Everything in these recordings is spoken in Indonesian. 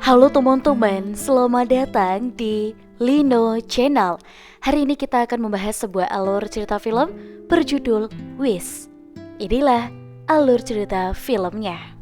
Halo teman-teman, selamat datang di Lino Channel. Hari ini kita akan membahas sebuah alur cerita film berjudul Wish. Inilah alur cerita filmnya.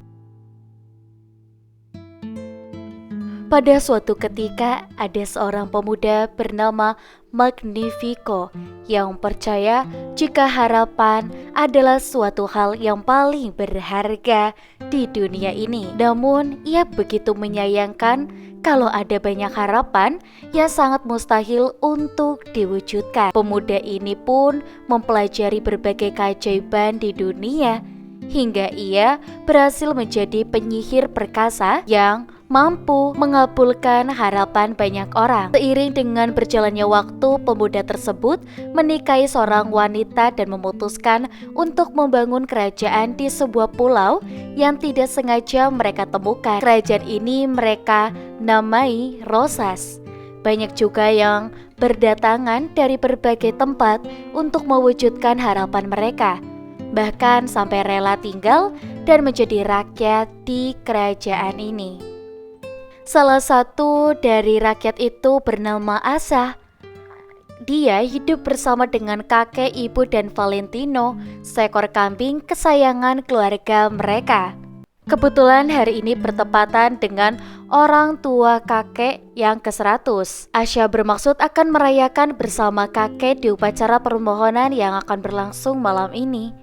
Pada suatu ketika ada seorang pemuda bernama Magnifico yang percaya jika harapan adalah suatu hal yang paling berharga di dunia ini. Namun ia begitu menyayangkan kalau ada banyak harapan yang sangat mustahil untuk diwujudkan. Pemuda ini pun mempelajari berbagai keajaiban di dunia hingga ia berhasil menjadi penyihir perkasa yang mampu mengabulkan harapan banyak orang. Seiring dengan berjalannya waktu, pemuda tersebut menikahi seorang wanita dan memutuskan untuk membangun kerajaan di sebuah pulau yang tidak sengaja mereka temukan. Kerajaan ini mereka namai Rosas. Banyak juga yang berdatangan dari berbagai tempat untuk mewujudkan harapan mereka, bahkan sampai rela tinggal dan menjadi rakyat di kerajaan ini. Salah satu dari rakyat itu bernama Asa. Dia hidup bersama dengan kakek, ibu, dan Valentino, seekor kambing kesayangan keluarga mereka. Kebetulan hari ini bertepatan dengan orang tua kakek yang ke-100. Asya bermaksud akan merayakan bersama kakek di upacara permohonan yang akan berlangsung malam ini.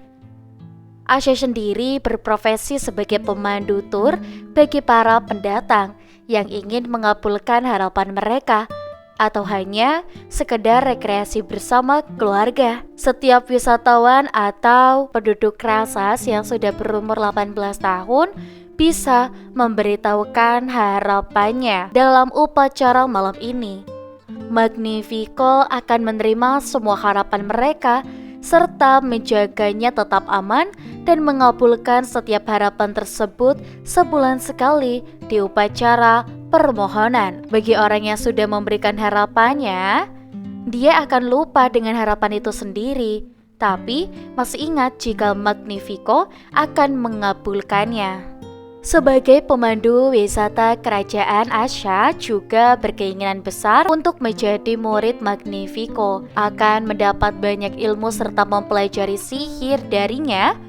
Asya sendiri berprofesi sebagai pemandu tur bagi para pendatang yang ingin mengabulkan harapan mereka atau hanya sekedar rekreasi bersama keluarga. Setiap wisatawan atau penduduk Rosas yang sudah berumur 18 tahun bisa memberitahukan harapannya dalam upacara malam ini. Magnifico akan menerima semua harapan mereka serta menjaganya tetap aman dan mengabulkan setiap harapan tersebut sebulan sekali di upacara permohonan. Bagi orang yang sudah memberikan harapannya, dia akan lupa dengan harapan itu sendiri, tapi masih ingat jika Magnifico akan mengabulkannya. Sebagai pemandu wisata kerajaan, Asya juga berkeinginan besar untuk menjadi murid Magnifico, akan mendapat banyak ilmu serta mempelajari sihir darinya.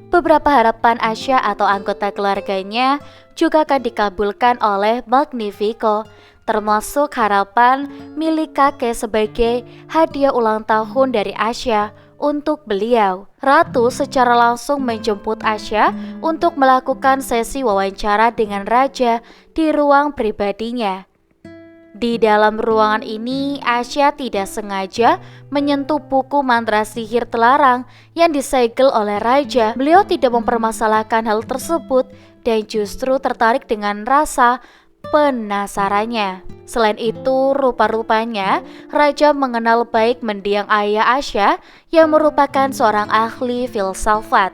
Beberapa harapan Asya atau anggota keluarganya juga akan dikabulkan oleh Magnifico, termasuk harapan milik kakek sebagai hadiah ulang tahun dari Asya untuk beliau. Ratu secara langsung menjemput Asya untuk melakukan sesi wawancara dengan raja di ruang pribadinya. Di dalam ruangan ini, Asya tidak sengaja menyentuh buku mantra sihir terlarang yang disegel oleh raja. Beliau tidak mempermasalahkan hal tersebut dan justru tertarik dengan rasa penasarannya. Selain itu, rupa-rupanya raja mengenal baik mendiang ayah Asya yang merupakan seorang ahli filsafat.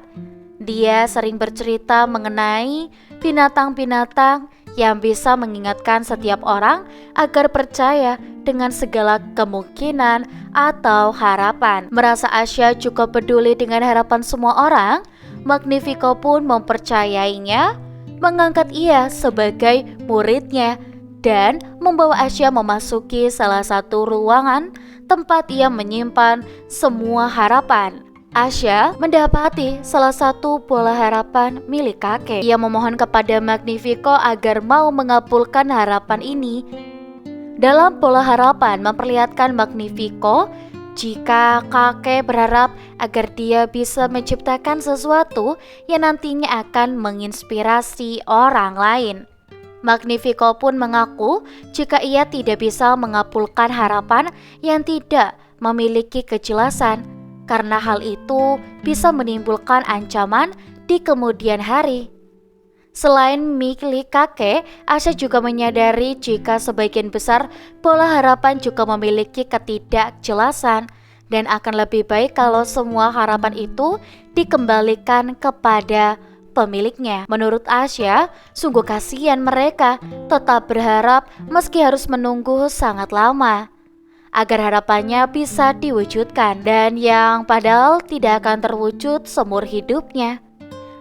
Dia sering bercerita mengenai binatang-binatang yang bisa mengingatkan setiap orang agar percaya dengan segala kemungkinan atau harapan. Merasa Asya cukup peduli dengan harapan semua orang, Magnifico pun mempercayainya, mengangkat ia sebagai muridnya, dan membawa Asya memasuki salah satu ruangan tempat ia menyimpan semua harapan. Asya mendapati salah satu bola harapan milik kakek. Ia memohon kepada Magnifico agar mau mengabulkan harapan ini. Dalam bola harapan memperlihatkan Magnifico jika kakek berharap agar dia bisa menciptakan sesuatu yang nantinya akan menginspirasi orang lain. Magnifico pun mengaku jika ia tidak bisa mengabulkan harapan yang tidak memiliki kejelasan, karena hal itu bisa menimbulkan ancaman di kemudian hari. Selain milik kakek, Asya juga menyadari jika sebagian besar bola harapan juga memiliki ketidakjelasan dan akan lebih baik kalau semua harapan itu dikembalikan kepada pemiliknya. Menurut Asya, sungguh kasihan mereka tetap berharap meski harus menunggu sangat lama agar harapannya bisa diwujudkan dan yang padahal tidak akan terwujud seumur hidupnya.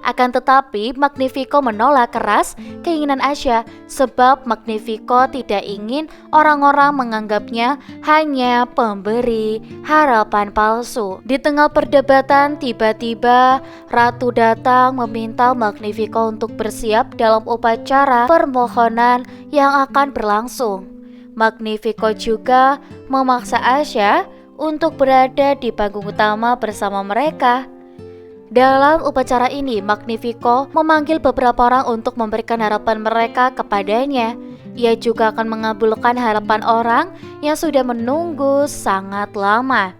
Akan tetapi Magnifico menolak keras keinginan Asya sebab Magnifico tidak ingin orang-orang menganggapnya hanya pemberi harapan palsu. Di tengah perdebatan tiba-tiba Ratu datang meminta Magnifico untuk bersiap dalam upacara permohonan yang akan berlangsung. Magnifico juga memaksa Asya untuk berada di panggung utama bersama mereka. Dalam upacara ini, Magnifico memanggil beberapa orang untuk memberikan harapan mereka kepadanya. Ia juga akan mengabulkan harapan orang yang sudah menunggu sangat lama.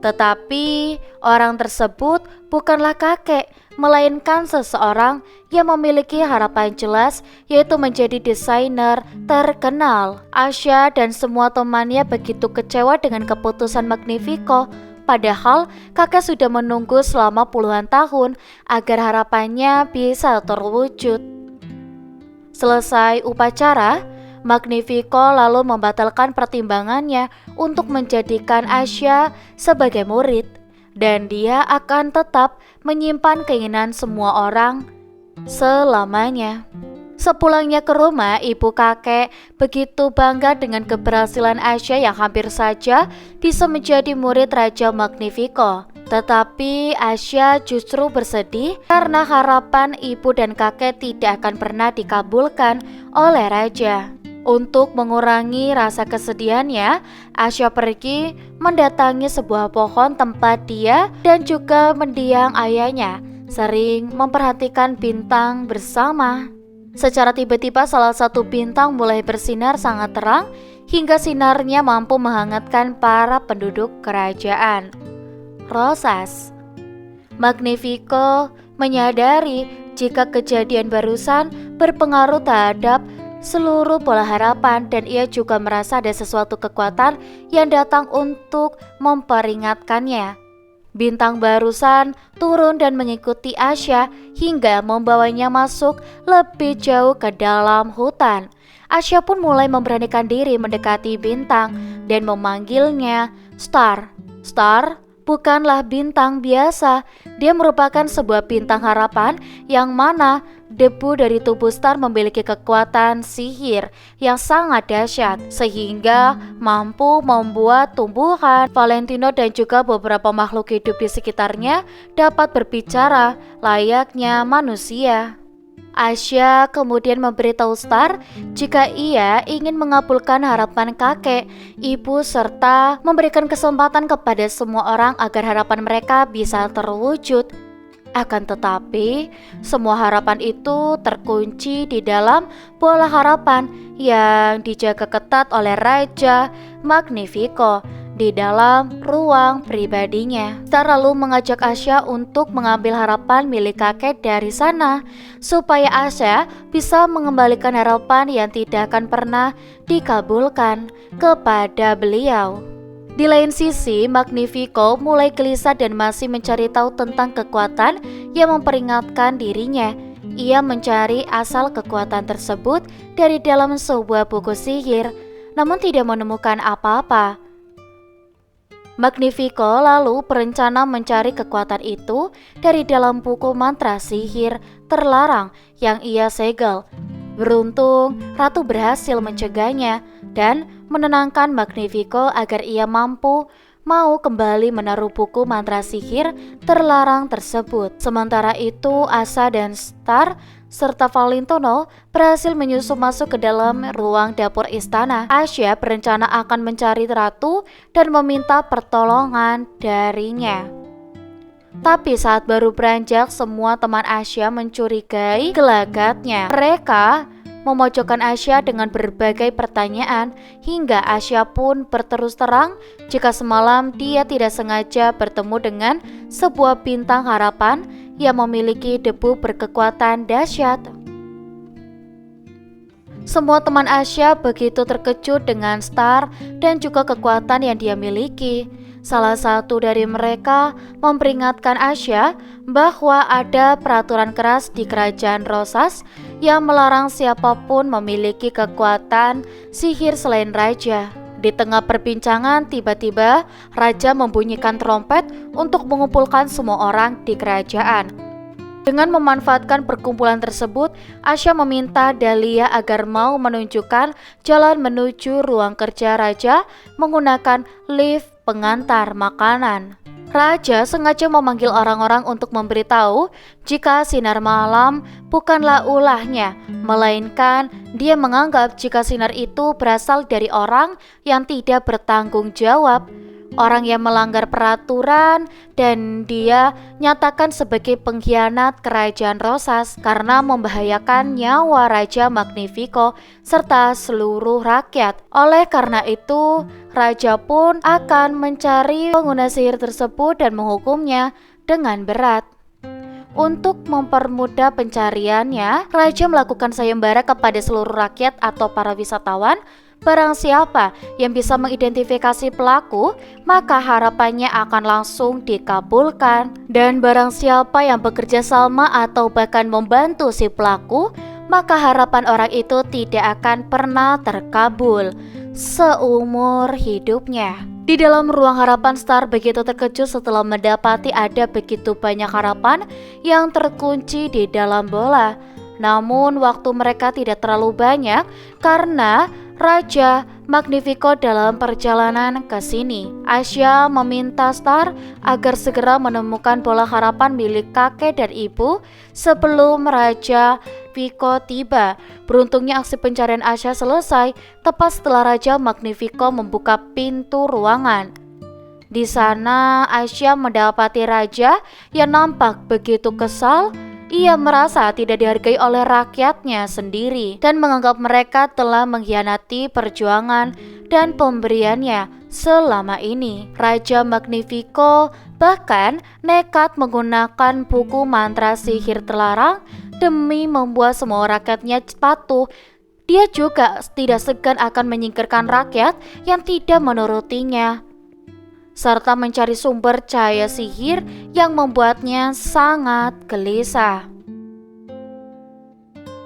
Tetapi orang tersebut bukanlah kakek, melainkan seseorang yang memiliki harapan jelas, yaitu menjadi desainer terkenal. Asya dan semua temannya begitu kecewa dengan keputusan Magnifico. Padahal kakek sudah menunggu selama puluhan tahun agar harapannya bisa terwujud. Selesai upacara, Magnifico lalu membatalkan pertimbangannya untuk menjadikan Asya sebagai murid, dan dia akan tetap menyimpan keinginan semua orang selamanya. Sepulangnya ke rumah, ibu kakek begitu bangga dengan keberhasilan Asya yang hampir saja bisa menjadi murid Raja Magnifico. Tetapi Asya justru bersedih karena harapan ibu dan kakek tidak akan pernah dikabulkan oleh raja. Untuk mengurangi rasa kesedihannya, Asya pergi mendatangi sebuah pohon tempat dia dan juga mendiang ayahnya sering memperhatikan bintang bersama. Secara tiba-tiba salah satu bintang mulai bersinar sangat terang hingga sinarnya mampu menghangatkan para penduduk kerajaan Rosas. Magnifico menyadari jika kejadian barusan berpengaruh terhadap seluruh pola harapan, dan ia juga merasa ada sesuatu kekuatan yang datang untuk memperingatkannya. Bintang barusan turun dan mengikuti Asya hingga membawanya masuk lebih jauh ke dalam hutan. Asya pun mulai memberanikan diri mendekati bintang dan memanggilnya Star. Star bukanlah bintang biasa, dia merupakan sebuah bintang harapan yang mana debu dari tubuh Star memiliki kekuatan sihir yang sangat dahsyat sehingga mampu membuat tumbuhan, Valentino dan juga beberapa makhluk hidup di sekitarnya dapat berbicara layaknya manusia. Asya kemudian memberitahu Star jika ia ingin mengabulkan harapan kakek, ibu, serta memberikan kesempatan kepada semua orang agar harapan mereka bisa terwujud. Akan tetapi, semua harapan itu terkunci di dalam bola harapan yang dijaga ketat oleh Raja Magnifico di dalam ruang pribadinya. Star lalu mengajak Asya untuk mengambil harapan milik kakek dari sana, supaya Asya bisa mengembalikan harapan yang tidak akan pernah dikabulkan kepada beliau. Di lain sisi, Magnifico mulai gelisah dan masih mencari tahu tentang kekuatan yang memperingatkan dirinya. Ia mencari asal kekuatan tersebut dari dalam sebuah buku sihir, namun tidak menemukan apa-apa. Magnifico lalu berencana mencari kekuatan itu dari dalam buku mantra sihir terlarang yang ia segel. Beruntung, Ratu berhasil mencegahnya dan menenangkan Magnifico agar ia mau kembali menaruh buku mantra sihir terlarang tersebut. Sementara itu, Asa dan Star serta Valentino berhasil menyusup masuk ke dalam ruang dapur istana. Asya berencana akan mencari Ratu dan meminta pertolongan darinya. Tapi saat baru beranjak, semua teman Asya mencurigai gelagatnya. Mereka memojokkan Asya dengan berbagai pertanyaan hingga Asya pun berterus terang jika semalam dia tidak sengaja bertemu dengan sebuah bintang harapan yang memiliki debu berkekuatan dahsyat. Semua teman Asya begitu terkejut dengan Star dan juga kekuatan yang dia miliki. Salah satu dari mereka memperingatkan Asya bahwa ada peraturan keras di kerajaan Rosas yang melarang siapapun memiliki kekuatan sihir selain raja. Di tengah perbincangan, tiba-tiba raja membunyikan trompet untuk mengumpulkan semua orang di kerajaan. Dengan memanfaatkan perkumpulan tersebut, Asya meminta Dahlia agar mau menunjukkan jalan menuju ruang kerja raja menggunakan lift pengantar makanan. Raja sengaja memanggil orang-orang untuk memberitahu jika sinar malam bukanlah ulahnya, melainkan dia menganggap jika sinar itu berasal dari orang yang tidak bertanggung jawab, orang yang melanggar peraturan, dan dia nyatakan sebagai pengkhianat kerajaan Rosas karena membahayakan nyawa Raja Magnifico serta seluruh rakyat. Oleh karena itu, raja pun akan mencari pengguna sihir tersebut dan menghukumnya dengan berat. Untuk mempermudah pencariannya, raja melakukan sayembara kepada seluruh rakyat atau para wisatawan. Barang siapa yang bisa mengidentifikasi pelaku, maka harapannya akan langsung dikabulkan. Dan barang siapa yang bekerja sama atau bahkan membantu si pelaku, maka harapan orang itu tidak akan pernah terkabul seumur hidupnya. Di dalam ruang harapan, Star begitu terkejut setelah mendapati ada begitu banyak harapan yang terkunci di dalam bola. Namun waktu mereka tidak terlalu banyak karena Raja Magnifico dalam perjalanan ke sini. Asya meminta Star agar segera menemukan bola harapan milik kakek dan ibu sebelum Raja Vico tiba. Beruntungnya aksi pencarian Asya selesai tepat setelah Raja Magnifico membuka pintu ruangan. Di sana Asya mendapati raja yang nampak begitu kesal. Ia merasa tidak dihargai oleh rakyatnya sendiri dan menganggap mereka telah mengkhianati perjuangan dan pemberiannya selama ini. Raja Magnifico bahkan nekat menggunakan buku mantra sihir terlarang demi membuat semua rakyatnya patuh. Dia juga tidak segan akan menyingkirkan rakyat yang tidak menurutinya, serta mencari sumber cahaya sihir yang membuatnya sangat gelisah.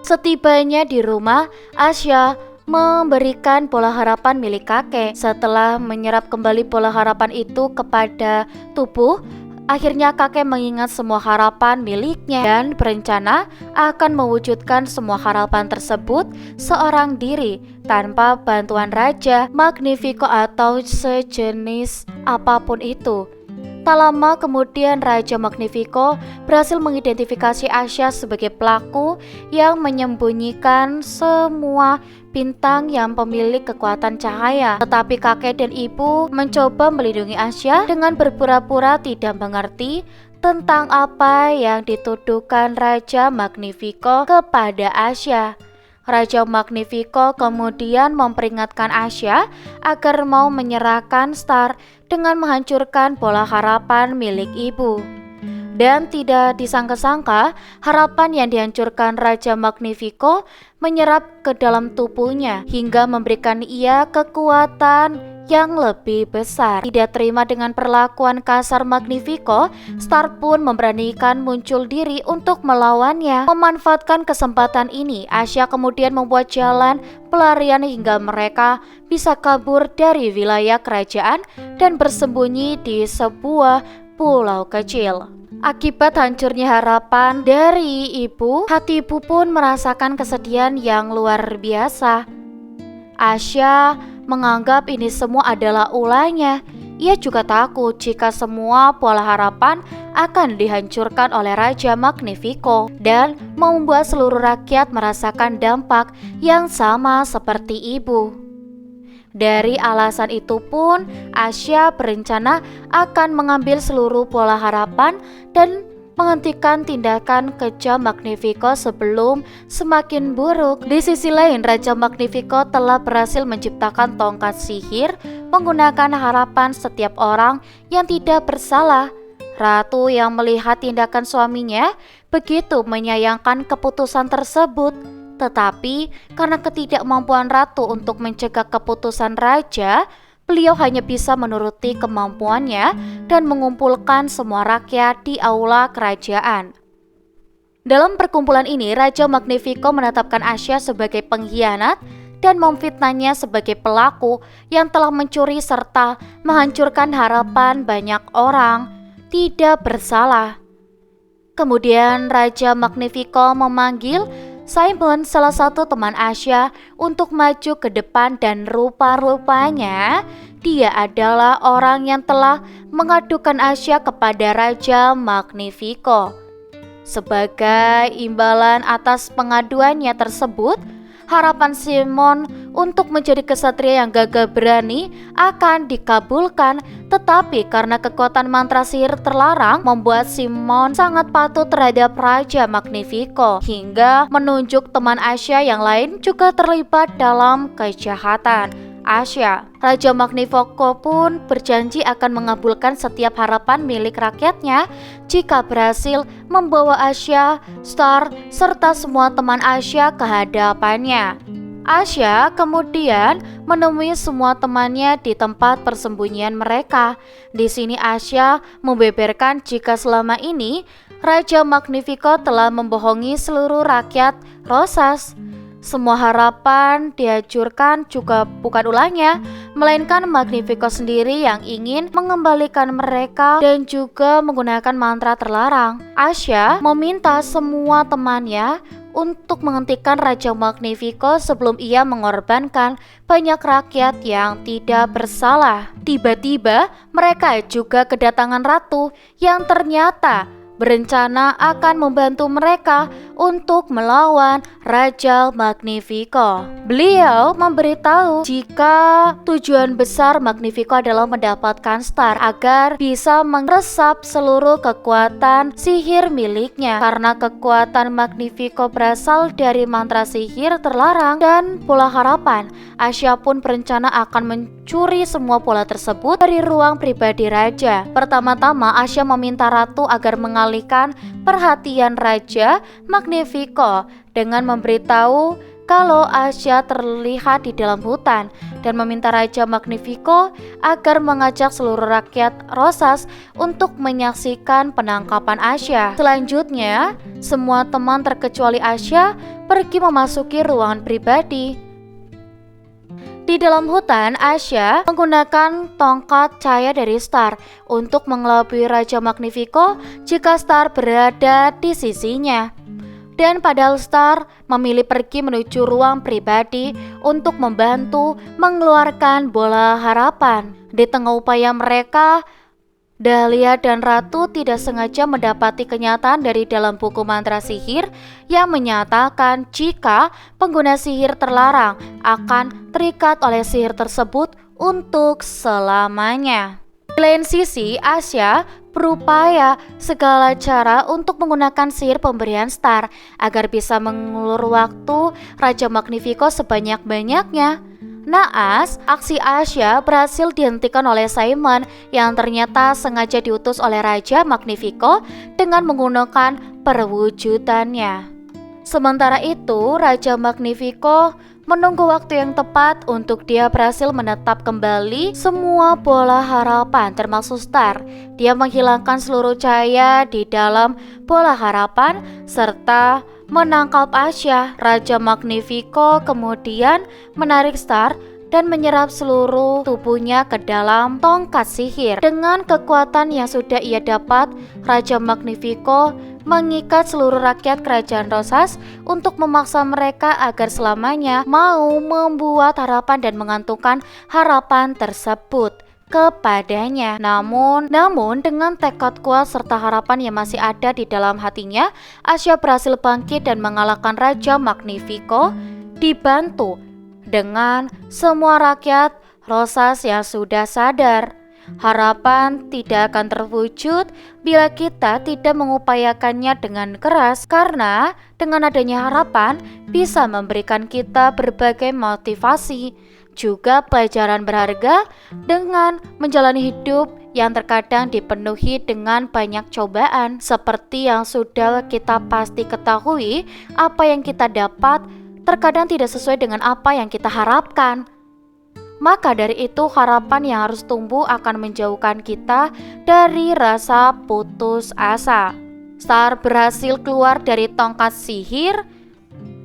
Setibanya di rumah, Asya memberikan bola harapan milik kakek. Setelah menyerap kembali bola harapan itu kepada tubuh, akhirnya kakek mengingat semua harapan miliknya dan berencana akan mewujudkan semua harapan tersebut seorang diri tanpa bantuan Raja Magnifico atau sejenis apapun itu. Tak lama kemudian Raja Magnifico berhasil mengidentifikasi Asya sebagai pelaku yang menyembunyikan semua bintang yang pemilik kekuatan cahaya. Tetapi kakek dan ibu mencoba melindungi Asya dengan berpura-pura tidak mengerti tentang apa yang dituduhkan Raja Magnifico kepada Asya. Raja Magnifico kemudian memperingatkan Asya agar mau menyerahkan Star dengan menghancurkan bola harapan milik ibu. Dan tidak disangka-sangka, harapan yang dihancurkan Raja Magnifico menyerap ke dalam tubuhnya hingga memberikan ia kekuatan yang lebih besar. Tidak terima dengan perlakuan kasar Magnifico, Star pun memberanikan muncul diri untuk melawannya. Memanfaatkan kesempatan ini, Asya kemudian membuat jalan pelarian hingga mereka bisa kabur dari wilayah kerajaan dan bersembunyi di sebuah pulau kecil. Akibat hancurnya harapan dari ibu, hati ibu pun merasakan kesedihan yang luar biasa. Asya menganggap ini semua adalah ulahnya. Ia juga takut jika semua bola harapan akan dihancurkan oleh Raja Magnifico dan membuat seluruh rakyat merasakan dampak yang sama seperti ibu. Dari alasan itu pun, Asya berencana akan mengambil seluruh bola harapan dan menghentikan tindakan kejam Magnifico sebelum semakin buruk. Di sisi lain, Raja Magnifico telah berhasil menciptakan tongkat sihir menggunakan harapan setiap orang yang tidak bersalah. Ratu yang melihat tindakan suaminya begitu menyayangkan keputusan tersebut. Tetapi karena ketidakmampuan ratu untuk mencegah keputusan raja, beliau hanya bisa menuruti kemampuannya dan mengumpulkan semua rakyat di aula kerajaan. Dalam perkumpulan ini, Raja Magnifico menetapkan Asya sebagai pengkhianat dan memfitnahnya sebagai pelaku yang telah mencuri serta menghancurkan harapan banyak orang tidak bersalah. Kemudian Raja Magnifico memanggil Simon, salah satu teman Asya, untuk maju ke depan dan rupa-rupanya dia adalah orang yang telah mengadukan Asya kepada Raja Magnifico. Sebagai imbalan atas pengaduannya tersebut, harapan Simon untuk menjadi kesatria yang gagah berani akan dikabulkan, tetapi karena kekuatan mantra sihir terlarang membuat Simon sangat patuh terhadap Raja Magnifico hingga menunjuk teman Asya yang lain juga terlibat dalam kejahatan. Asya, Raja Magnifico pun berjanji akan mengabulkan setiap harapan milik rakyatnya jika berhasil membawa Asya, Star, serta semua teman Asya ke hadapannya. Asya kemudian menemui semua temannya di tempat persembunyian mereka. Di sini Asya membeberkan jika selama ini Raja Magnifico telah membohongi seluruh rakyat Rosas. Semua harapan dihancurkan juga bukan ulahnya, melainkan Magnifico sendiri yang ingin mengembalikan mereka dan juga menggunakan mantra terlarang. Asya meminta semua temannya untuk menghentikan Raja Magnifico sebelum ia mengorbankan banyak rakyat yang tidak bersalah. Tiba-tiba mereka juga kedatangan ratu yang ternyata berencana akan membantu mereka untuk melawan Raja Magnifico. Beliau memberitahu jika tujuan besar Magnifico adalah mendapatkan Star agar bisa meresap seluruh kekuatan sihir miliknya. Karena kekuatan Magnifico berasal dari mantra sihir terlarang dan pola harapan, Asya pun berencana akan mencuri semua pola tersebut dari ruang pribadi raja. Pertama-tama Asya meminta ratu agar mengalihkan perhatian Raja Magnifico dengan memberitahu kalau Asya terlihat di dalam hutan dan meminta Raja Magnifico agar mengajak seluruh rakyat Rosas untuk menyaksikan penangkapan Asya. Selanjutnya, semua teman terkecuali Asya pergi memasuki ruangan pribadi. Di dalam hutan, Asya menggunakan tongkat cahaya dari Star untuk mengelabui Raja Magnifico jika Star berada di sisinya. Dan padahal Star memilih pergi menuju ruang pribadi untuk membantu mengeluarkan bola harapan. Di tengah upaya mereka, Dahlia dan Ratu tidak sengaja mendapati kenyataan dari dalam buku mantra sihir yang menyatakan jika pengguna sihir terlarang akan terikat oleh sihir tersebut untuk selamanya. Di lain sisi, Asya berupaya segala cara untuk menggunakan sihir pemberian Star agar bisa mengulur waktu Raja Magnifico sebanyak-banyaknya. Naas, aksi Asya berhasil dihentikan oleh Simon yang ternyata sengaja diutus oleh Raja Magnifico dengan menggunakan perwujudannya. Sementara itu, Raja Magnifico menunggu waktu yang tepat untuk dia berhasil menetap kembali semua bola harapan termasuk Star. Dia menghilangkan seluruh cahaya di dalam bola harapan serta menangkap Asya. Raja Magnifico kemudian menarik Star dan menyerap seluruh tubuhnya ke dalam tongkat sihir. Dengan kekuatan yang sudah ia dapat, Raja Magnifico mengikat seluruh rakyat kerajaan Rosas untuk memaksa mereka agar selamanya mau membuat harapan dan menggantungkan harapan tersebut kepadanya. Namun dengan tekad kuat serta harapan yang masih ada di dalam hatinya, Asya berhasil bangkit dan mengalahkan Raja Magnifico dibantu dengan semua rakyat Rosas yang sudah sadar. Harapan tidak akan terwujud bila kita tidak mengupayakannya dengan keras, karena dengan adanya harapan bisa memberikan kita berbagai motivasi, juga pelajaran berharga dengan menjalani hidup yang terkadang dipenuhi dengan banyak cobaan. Seperti yang sudah kita pasti ketahui, apa yang kita dapat terkadang tidak sesuai dengan apa yang kita harapkan. Maka dari itu harapan yang harus tumbuh akan menjauhkan kita dari rasa putus asa. Star berhasil keluar dari tongkat sihir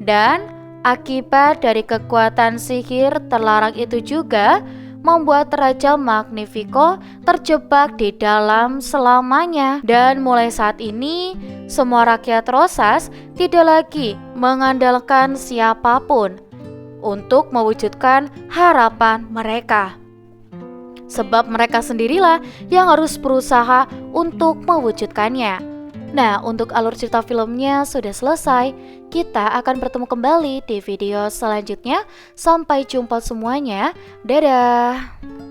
dan akibat dari kekuatan sihir terlarang itu juga membuat Raja Magnifico terjebak di dalam selamanya. Dan mulai saat ini, semua rakyat Rosas tidak lagi mengandalkan siapapun untuk mewujudkan harapan mereka. Sebab mereka sendirilah yang harus berusaha untuk mewujudkannya. Nah, untuk alur cerita filmnya sudah selesai. Kita akan bertemu kembali di video selanjutnya. Sampai jumpa semuanya. Dadah.